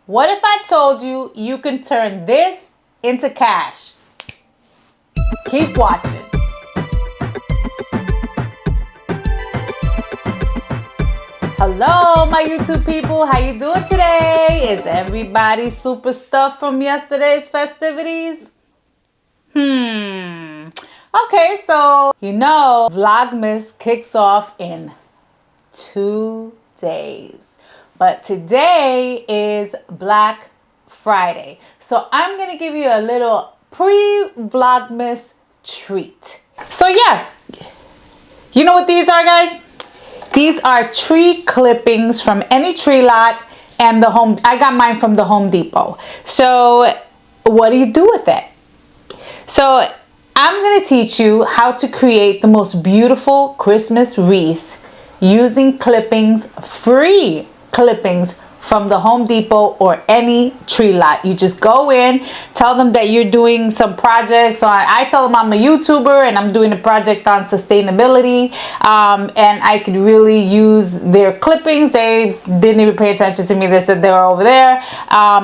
What if I told you you can turn this into cash? Keep watching. Hello, my YouTube people. How you doing today? Is everybody super stuffed from yesterday's festivities? Okay, so you know Vlogmas kicks off in 2 days. But today is Black Friday. So I'm going to give you a little pre-Vlogmas treat. So yeah, you know what these are, guys? These are tree clippings from any tree lot and I got mine from the Home Depot. So what do you do with it? So I'm going to teach you how to create the most beautiful Christmas wreath using clippings, free clippings from the Home Depot or any tree lot. You just go in, tell them that you're doing some projects on, I tell them I'm a YouTuber and I'm doing a project on sustainability, and I could really use their clippings. They didn't even pay attention to me. They said they were over there.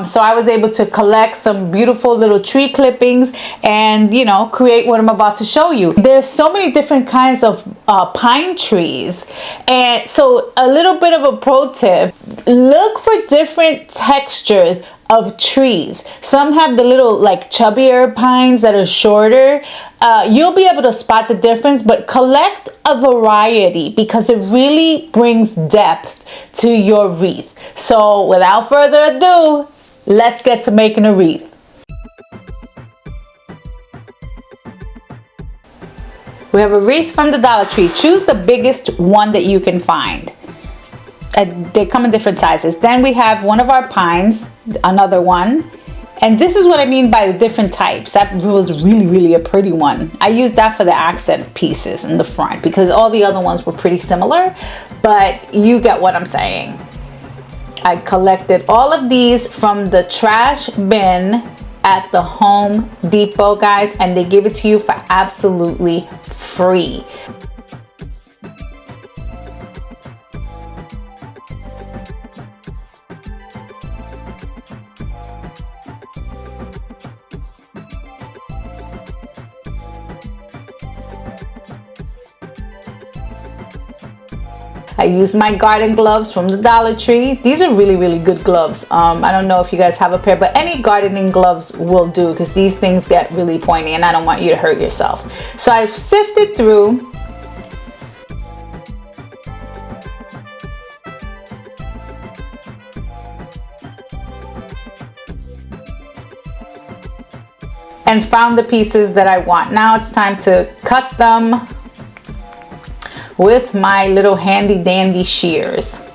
So I was able to collect some beautiful little tree clippings and, you know, create what I'm about to show you. There's so many different kinds of pine trees. And so a little bit of a pro tip, look for different textures of trees. Some have the little like chubbier pines that are shorter. You'll be able to spot the difference, but collect a variety because it really brings depth to your wreath. So without further ado, let's get to making a wreath. We have a wreath from the Dollar Tree. Choose the biggest one that you can find. They come in different sizes. Then we have one of our pines, another one. And this is what I mean by the different types. That was really a pretty one. I used that for the accent pieces in the front because all the other ones were pretty similar, but you get what I'm saying. I collected all of these from the trash bin at the Home Depot, guys, and they give it to you for absolutely free. I use my garden gloves from the Dollar Tree. These are really good gloves. I don't know if you guys have a pair, but any gardening gloves will do because these things get really pointy and I don't want you to hurt yourself. So I've sifted through and found the pieces that I want. Now it's time to cut them with my little handy dandy shears.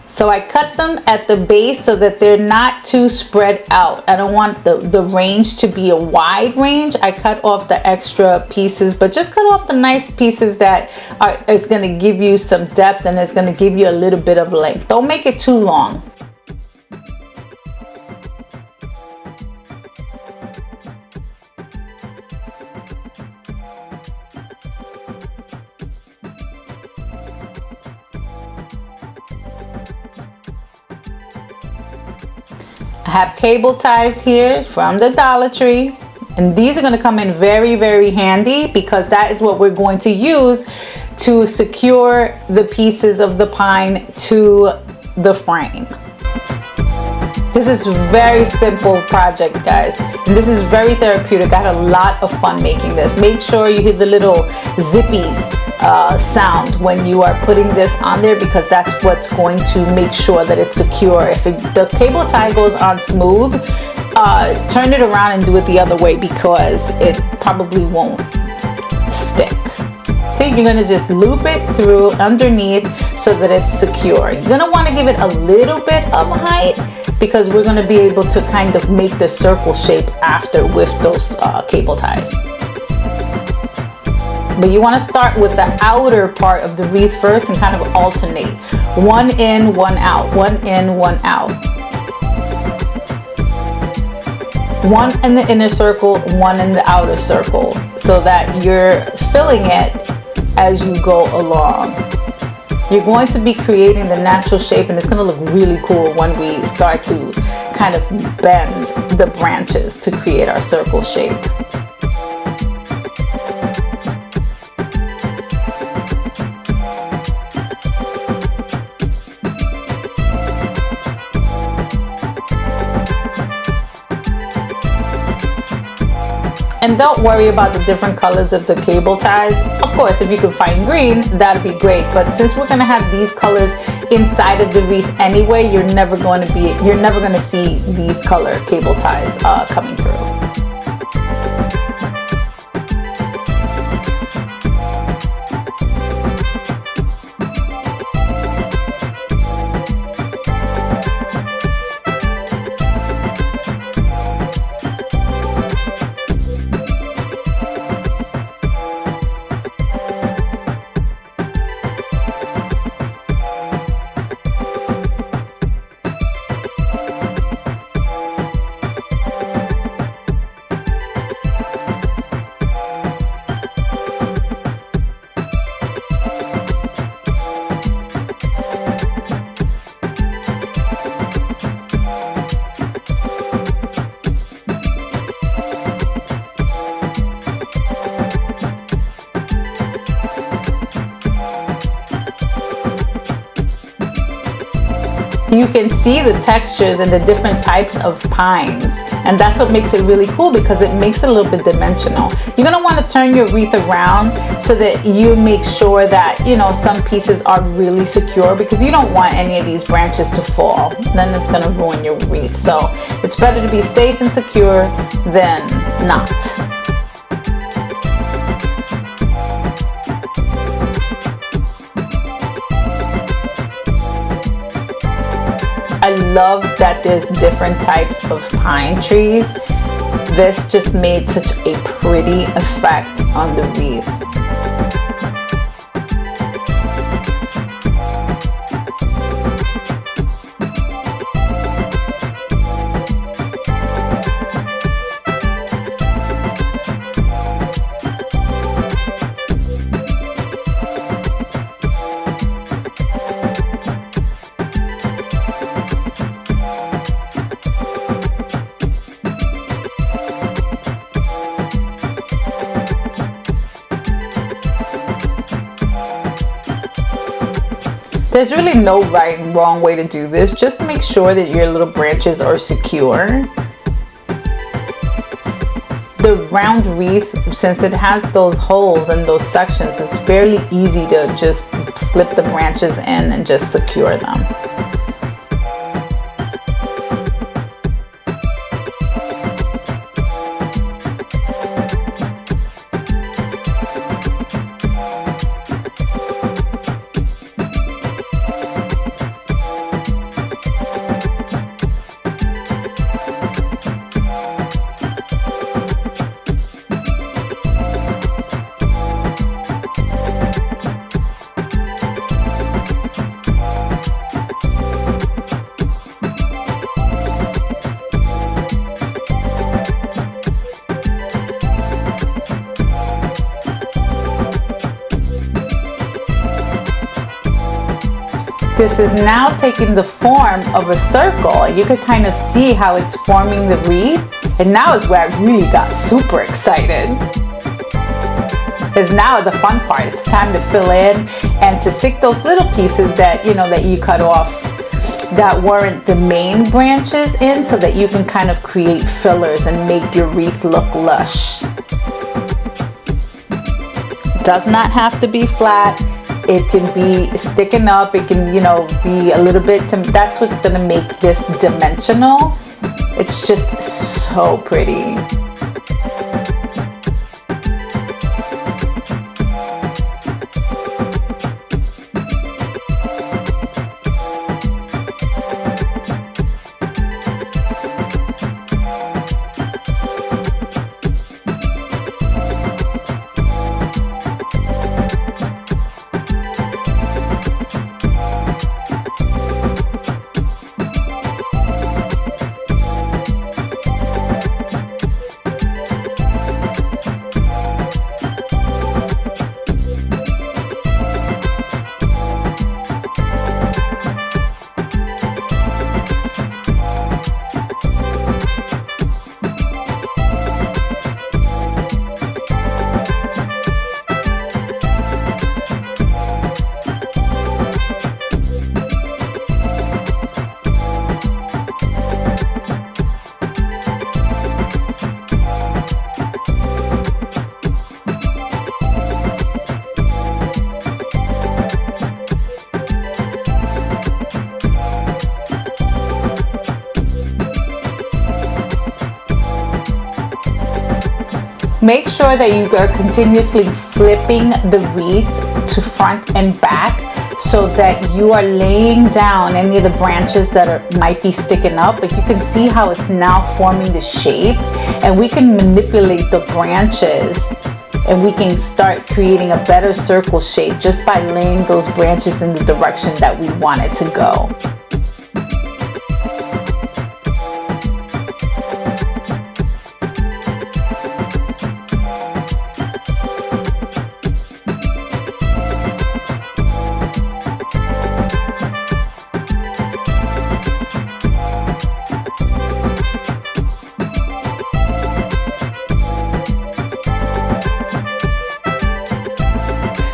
So I cut them at the base so that they're not too spread out. I don't want the range to be a wide range. I cut off the extra pieces, but just cut off the nice pieces that is gonna give you some depth and it's gonna give you a little bit of length. Don't make it too long. I have cable ties here from the Dollar Tree, and these are going to come in very handy because that is what we're going to use to secure the pieces of the pine to the frame. This is a very simple project, guys, and this is very therapeutic. I had a lot of fun making this. Make sure you hear the little zippy sound when you are putting this on there because that's what's going to make sure that it's secure. If the cable tie goes on smooth, turn it around and do it the other way because it probably won't stick. So you're going to just loop it through underneath so that it's secure. You're going to want to give it a little bit of height because we're going to be able to kind of make the circle shape after with those cable ties. But you want to start with the outer part of the wreath first and kind of alternate. One in, one out, one in, one out. One in the inner circle, one in the outer circle, so that you're filling it as you go along. You're going to be creating the natural shape and it's going to look really cool when we start to kind of bend the branches to create our circle shape. And don't worry about the different colors of the cable ties. Of course, if you can find green, that'd be great. But since we're gonna have these colors inside of the wreath anyway, you're never going to see these color cable ties coming through. You can see the textures and the different types of pines, and that's what makes it really cool, because it makes it a little bit dimensional. You're gonna want to turn your wreath around so that you make sure that, you know, some pieces are really secure, because you don't want any of these branches to fall. Then it's gonna ruin your wreath. So it's better to be safe and secure than not. I love that there's different types of pine trees. This just made such a pretty effect on the wreath. There's really no right and wrong way to do this. Just make sure that your little branches are secure. The round wreath, since it has those holes and those sections, it's fairly easy to just slip the branches in and just secure them. This is now taking the form of a circle. You could kind of see how it's forming the wreath. And now is where I really got super excited. Because now the fun part, it's time to fill in and to stick those little pieces that, you know, that you cut off that weren't the main branches in, so that you can kind of create fillers and make your wreath look lush. Does not have to be flat. It can be sticking up. It can, you know, be a little bit, that's what's gonna make this dimensional. It's just so pretty. Make sure that you are continuously flipping the wreath to front and back so that you are laying down any of the branches that might be sticking up. But you can see how it's now forming the shape, and we can manipulate the branches and we can start creating a better circle shape just by laying those branches in the direction that we want it to go.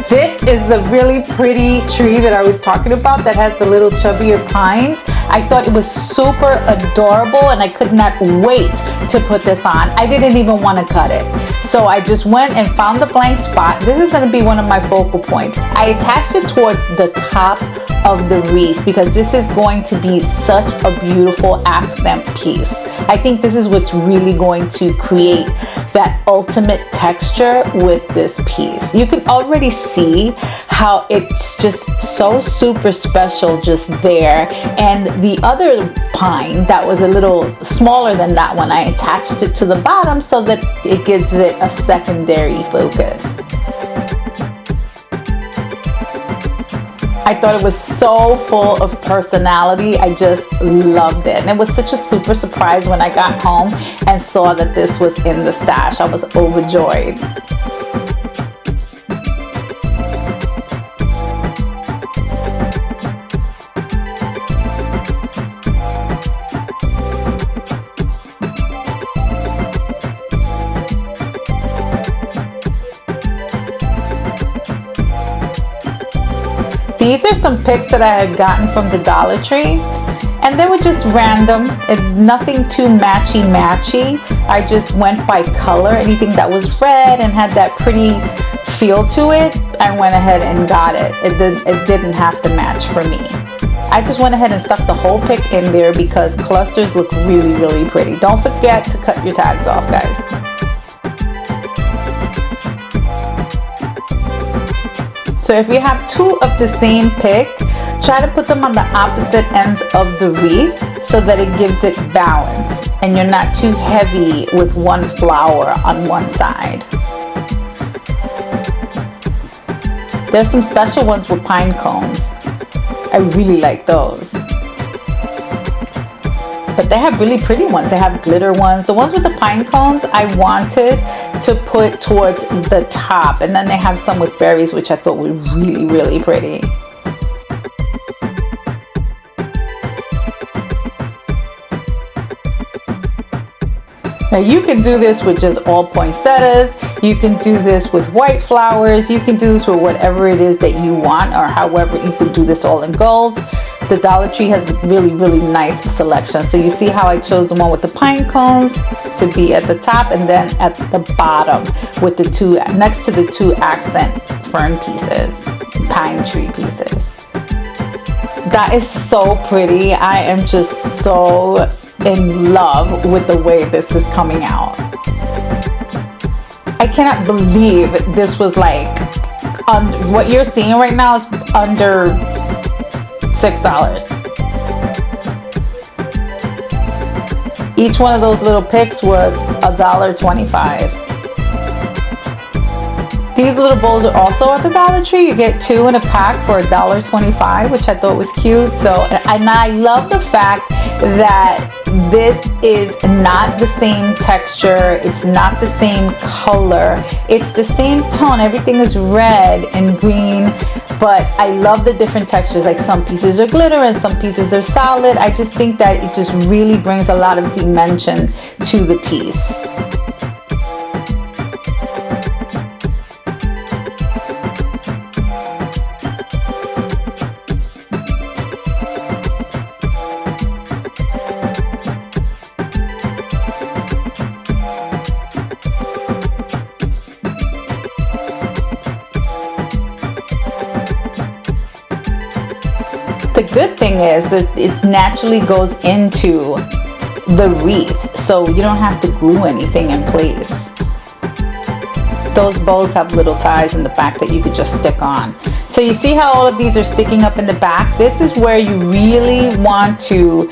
This is the really pretty tree that I was talking about that has the little chubbier pines. I thought it was super adorable and I could not wait to put this on. I didn't even want to cut it. So I just went and found the blank spot. This is going to be one of my focal points. I attached it towards the top of the wreath because this is going to be such a beautiful accent piece. I think this is what's really going to create that ultimate texture with this piece. You can already see how it's just so super special just there. And the other pine that was a little smaller than that one, I attached it to the bottom so that it gives it a secondary focus. I thought it was so full of personality. I just loved it. And it was such a super surprise when I got home and saw that this was in the stash. I was overjoyed. These are some picks that I had gotten from the Dollar Tree, and they were just random and nothing too matchy. I just went by color. Anything that was red and had that pretty feel to it, I went ahead and got it. It didn't have to match for me. I just went ahead and stuck the whole pick in there because clusters look really, really pretty. Don't forget to cut your tags off, guys. So if you have two of the same pick, try to put them on the opposite ends of the wreath so that it gives it balance and you're not too heavy with one flower on one side. There's some special ones with pine cones. I really like those. But they have really pretty ones. They have glitter ones. The ones with the pine cones I wanted to put towards the top, and then they have some with berries, which I thought were really, really pretty. Now you can do this with just all poinsettias. You can do this with white flowers. You can do this with whatever it is that you want, or however you can do this all in gold. The Dollar Tree has really, really nice selection. So you see how I chose the one with the pine cones to be at the top, and then at the bottom with the two, next to the two accent fern pieces, pine tree pieces. That is so pretty. I am just so in love with the way this is coming out. I cannot believe this was like, what you're seeing right now is under $6. Each one of those little picks was $1.25. These little bowls are also at the Dollar Tree. You get two in a pack for $1.25, which I thought was cute. So, and I love the fact that this is not the same texture. It's not the same color. It's the same tone. Everything is red and green. But I love the different textures. Like some pieces are glitter and some pieces are solid. I just think that it just really brings a lot of dimension to the piece. The good thing is that it naturally goes into the wreath, so you don't have to glue anything in place. those bows have little ties in the back that you could just stick on. So you see how all of these are sticking up in the back? This is where you really want to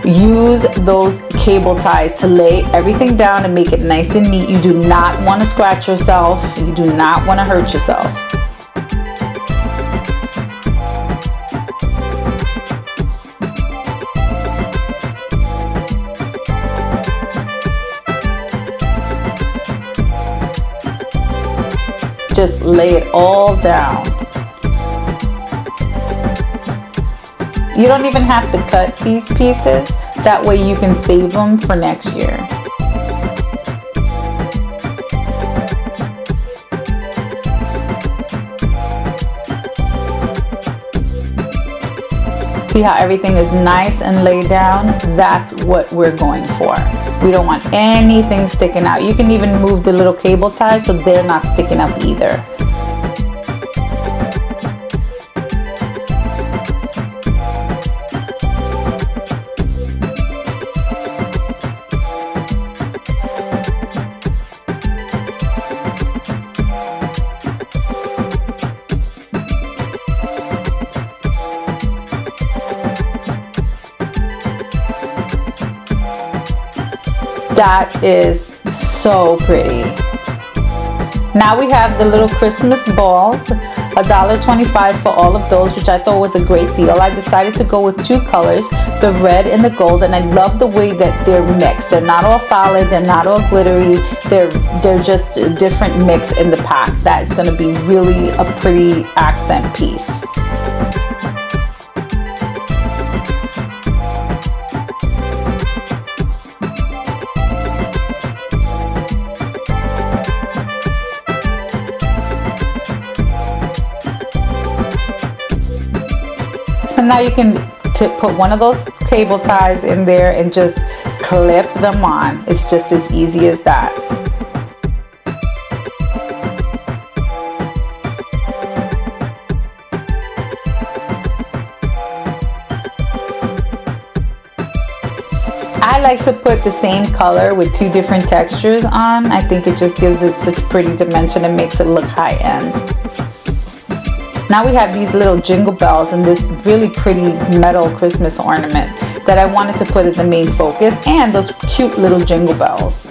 use those cable ties to lay everything down and make it nice and neat. You do not want to scratch yourself. You do not want to hurt yourself. Just lay it all down. You don't even have to cut these pieces. That way you can save them for next year. See how everything is nice and laid down? That's what we're going for. We don't want anything sticking out. You can even move the little cable ties so they're not sticking up either. That is so pretty. Now we have the little Christmas balls, $1.25 for all of those, which I thought was a great deal. I decided to go with two colors, the red and the gold, and I love the way that they're mixed. They're not all solid, they're not all glittery, they're just a different mix in the pack. That is going to be really a pretty accent piece. So now you can put one of those cable ties in there and just clip them on. It's just as easy as that. I like to put the same color with two different textures on. I think it just gives it such pretty dimension and makes it look high end. Now we have these little jingle bells and this really pretty metal Christmas ornament that I wanted to put as the main focus, and those cute little jingle bells.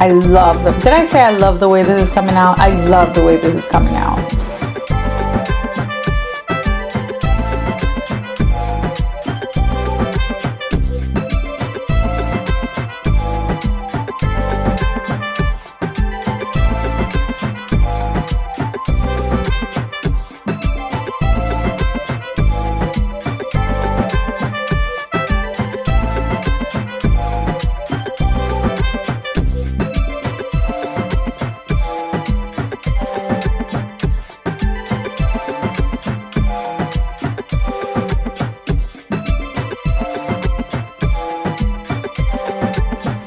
I love them. Did I say I love the way this is coming out? I love the way this is coming out.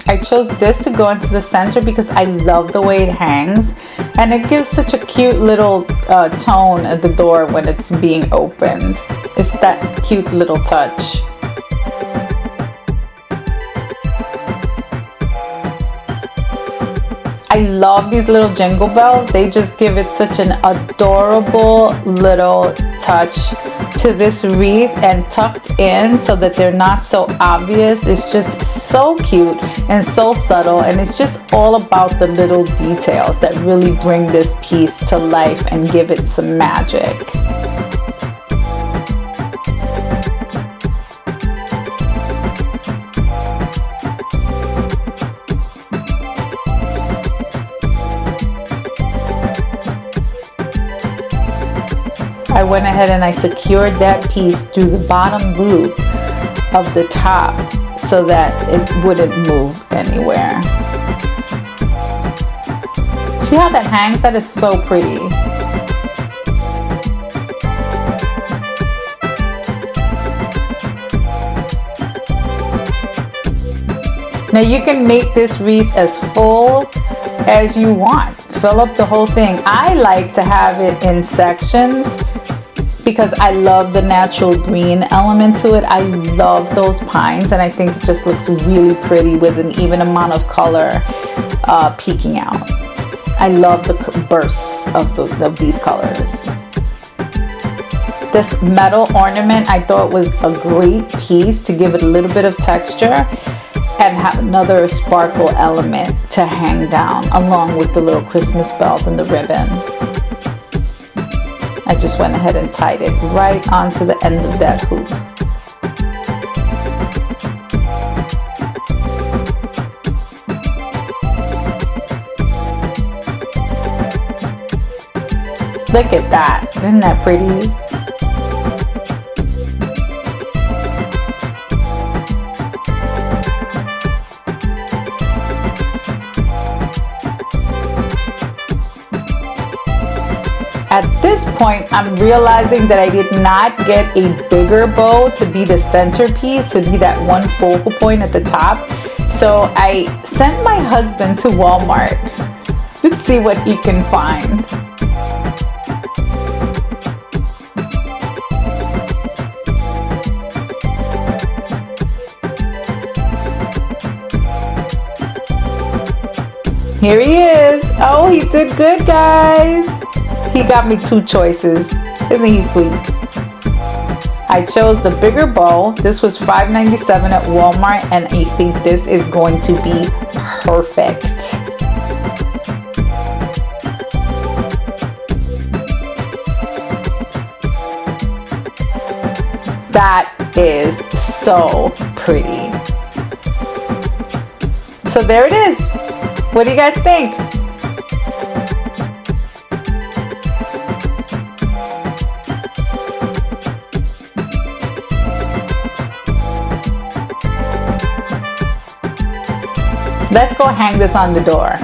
I chose this to go into the center because I love the way it hangs, and it gives such a cute little tone at the door when it's being opened. It's that cute little touch. I love these little jingle bells. They just give it such an adorable little touch to this wreath, and tucked in so that they're not so obvious. It's just so cute and so subtle, and it's just all about the little details that really bring this piece to life and give it some magic. I went ahead and I secured that piece through the bottom loop of the top so that it wouldn't move anywhere. See how that hangs? That is so pretty. Now you can make this wreath as full as you want. Fill up the whole thing. I like to have it in sections because I love the natural green element to it. I love those pines, and I think it just looks really pretty with an even amount of color peeking out. I love the bursts of these colors. This metal ornament I thought was a great piece to give it a little bit of texture and have another sparkle element to hang down along with the little Christmas bells and the ribbon. I just went ahead and tied it right onto the end of that hoop. Look at that, isn't that pretty? At this point, I'm realizing that I did not get a bigger bow to be the centerpiece, to be that one focal point at the top. So I sent my husband to Walmart to see what he can find. Here he is. Oh, he did good, guys. He got me 2 choices. Isn't he sweet? I chose the bigger bow. This was $5.97 at Walmart, and I think this is going to be perfect. That is so pretty. So there it is. What do you guys think? Let's go hang this on the door.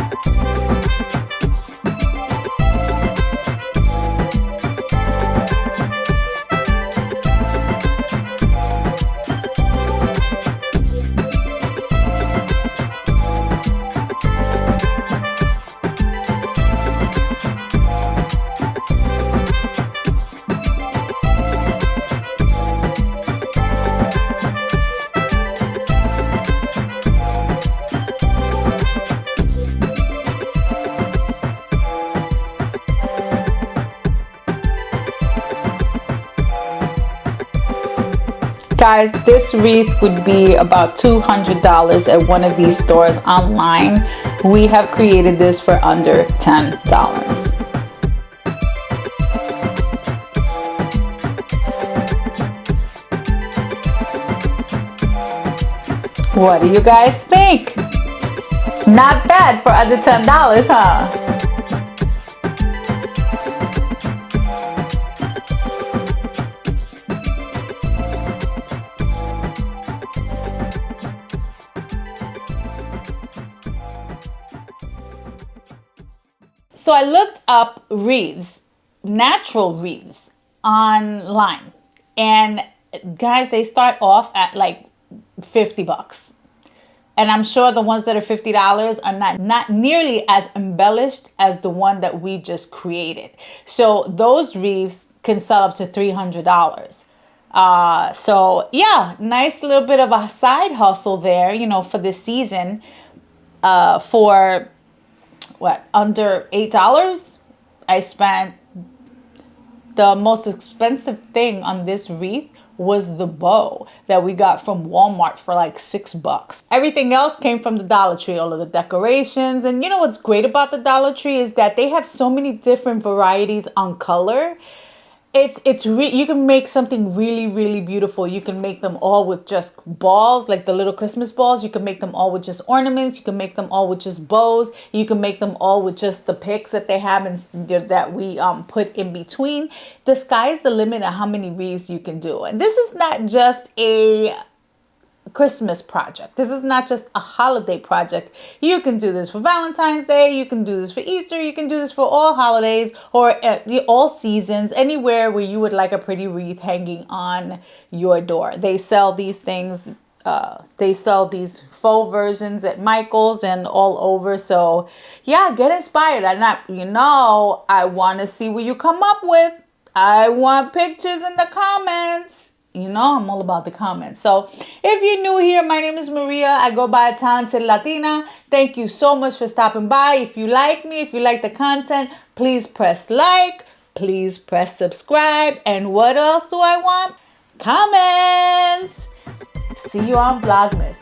Guys, this wreath would be about $200 at one of these stores online. We have created this for under $10. What do you guys think? Not bad for under $10, huh? So I looked up wreaths, natural wreaths online, and guys, they start off at like 50 bucks. And I'm sure the ones that are $50 are not nearly as embellished as the one that we just created. So those wreaths can sell up to $300. So yeah, nice little bit of a side hustle there, you know, for this season, for what, under $8. I spent, the most expensive thing on this wreath was the bow that we got from Walmart for like $6. Everything else came from the Dollar Tree, all of the decorations. And you know what's great about the Dollar Tree is that they have so many different varieties on color. You can make something really, really beautiful. You can make them all with just balls, like the little Christmas balls. You can make them all with just ornaments. You can make them all with just bows. You can make them all with just the picks that they have and that we put in between. The sky is the limit of how many wreaths you can do. And this is not just a Christmas project. This is not just a holiday project. You can do this for Valentine's Day. You can do this for Easter. You can do this for all holidays or all seasons, anywhere where you would like a pretty wreath hanging on your door. They sell these things They sell these faux versions at Michael's and all over. So yeah, get inspired. I want to see what you come up with. I want pictures in the comments. I'm all about the comments. So if you're new here, my name is Maria. I go by Talented Latina. Thank you so much for stopping by. If you like me, if you like the content, please press like. Please press subscribe. And what else do I want? Comments. See you on Vlogmas.